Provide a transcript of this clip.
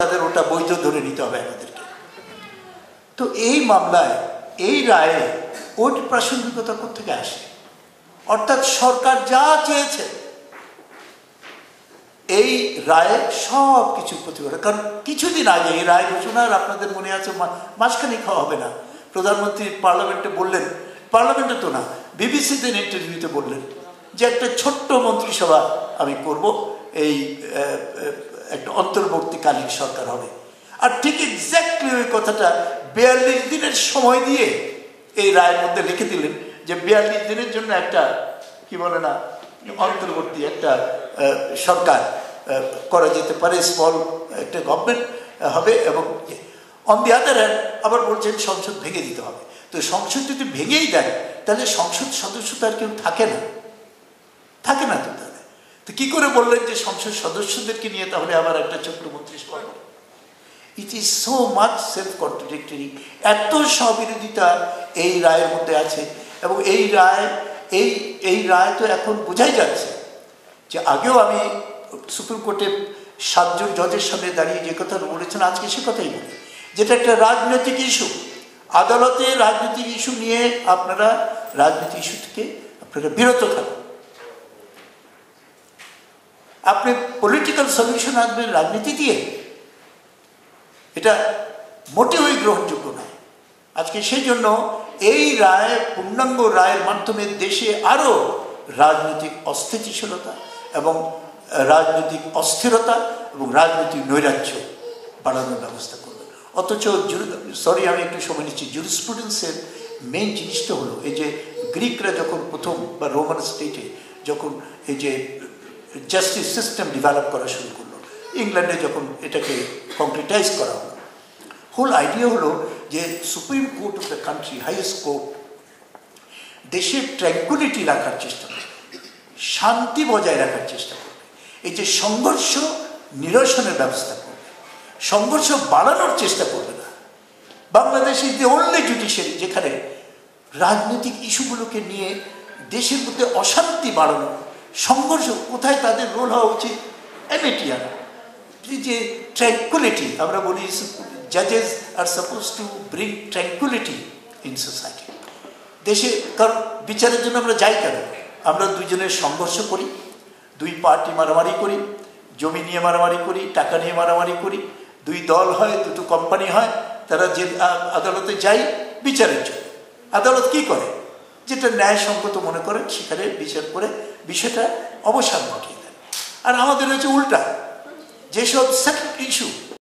তাদের ওটা বৈধ ধরে নিতে হবে আমাদেরকে। তো এই মামলায় এই রায়ে ওর প্রাসঙ্গিকতা কোথেকে আসে? অর্থাৎ সরকার যা চেয়েছে এই রায়ে সব কিছু প্রতিবাদ। কারণ কিছুদিন আগে এই রায় ঘোষণার আপনাদের মনে আছে মাসখানেক হবে না, প্রধানমন্ত্রী পার্লামেন্টে বললেন, পার্লামেন্টে তো না, বিবিসিতে ইন্টারভিউতে বললেন যে একটা ছোট্ট মন্ত্রিসভা আমি করব, এই একটা অন্তর্বর্তীকালীন সরকার হবে। আর ঠিক এক্স্যাক্টলি ওই কথাটা 42 দিনের সময় দিয়ে এই রায়ের মধ্যে লিখে দিলেন যে 42 দিনের জন্য একটা কি বলে না অন্তর্বর্তী একটা সরকার করা যেতে পারে, স্মল একটা গভর্নমেন্ট হবে। এবং অন দি আদার হ্যান্ড আবার বলছেন সংসদ ভেঙে দিতে হবে। তো সংসদ যদি ভেঙেই দেয় তাহলে সংসদ সদস্য তার কেউ থাকে না তো তাহলে তো কি করে বললেন যে সংসদ সদস্যদেরকে নিয়ে তাহলে আবার একটা ছোট্ট মন্ত্রিসভা? It is so much self contradictory. এত স্ববিরোধিতা এই রায়ের মধ্যে আছে। এবং এই রায় তো এখন বোঝাই যাচ্ছে যে আগেও আমি সুপ্রিম কোর্টে 7 জন জজের সামনে দাঁড়িয়ে যে কথা বলেছেন আজকে সে কথাই বলি, যেটা একটা রাজনৈতিক ইস্যু। আদালতে রাজনৈতিক ইস্যু নিয়ে আপনারা রাজনৈতিক ইস্যু থেকে আপনারা বিরত থাকুন। আপনি পলিটিক্যাল সলিউশন আনবেন রাজনীতি দিয়ে, এটা মোটেই গ্রহণযোগ্য নয় আজকে। সেই জন্য এই রায়, পূর্ণাঙ্গ রায়ের মাধ্যমে দেশে আরও রাজনৈতিক অস্থিতিশীলতা এবং রাজনৈতিক অস্থিরতা এবং রাজনৈতিক নৈরাজ্য বাড়ানোর ব্যবস্থা করবে। অথচ সরি আমি একটু সময় নিচ্ছি, জুরিসপ্রুডেন্সের মেইন জিনিসটা হলো এই যে গ্রিকরা যখন প্রথম বা রোমান স্টেটে যখন এই যে জাস্টিস সিস্টেম ডেভেলপ করা শুরু করলো, ইংল্যান্ডে যখন এটাকে কংক্রিটাইজ করা হলো, হোল আইডিয়া হলো যে supreme court of the country, highest court, দেশের ট্র্যাঙ্কুইলিটি রাখার চেষ্টা করবে, শান্তি বজায় রাখার চেষ্টা করবে, এই যে সংঘর্ষ নিরসনের ব্যবস্থা করবে, সংঘর্ষ বাড়ানোর চেষ্টা করবে না। Bangladesh is the only judiciary যেখানে রাজনৈতিক ইস্যুগুলোকে নিয়ে দেশের মধ্যে অশান্তি বাড়ানো, সংঘর্ষ, কোথায় তাদের রোল হওয়া উচিত এমএটি আনা, যে ট্র্যাঙ্কুইলিটি আমরা বলি, জাজেস আর suppose to bring tranquility in society দেশে। কারণ বিচারের জন্য আমরা যাই কেন? আমরা দুইজনের সংঘর্ষ করি, দুই পার্টি মারামারি করি, জমি নিয়ে মারামারি করি, টাকা নিয়ে মারামারি করি, দুই দল হয়, দুটো কোম্পানি হয়, তারা যে আদালতে যাই বিচারের জন্য। আদালত কি করে? যেটা ন্যায়সঙ্গত মনে করেন সেখানে বিচার করে বিষয়টা অবসান ঘটিয়ে দেন। আর আমাদের হচ্ছে উল্টা, যেসব সেটেলড ইস্যু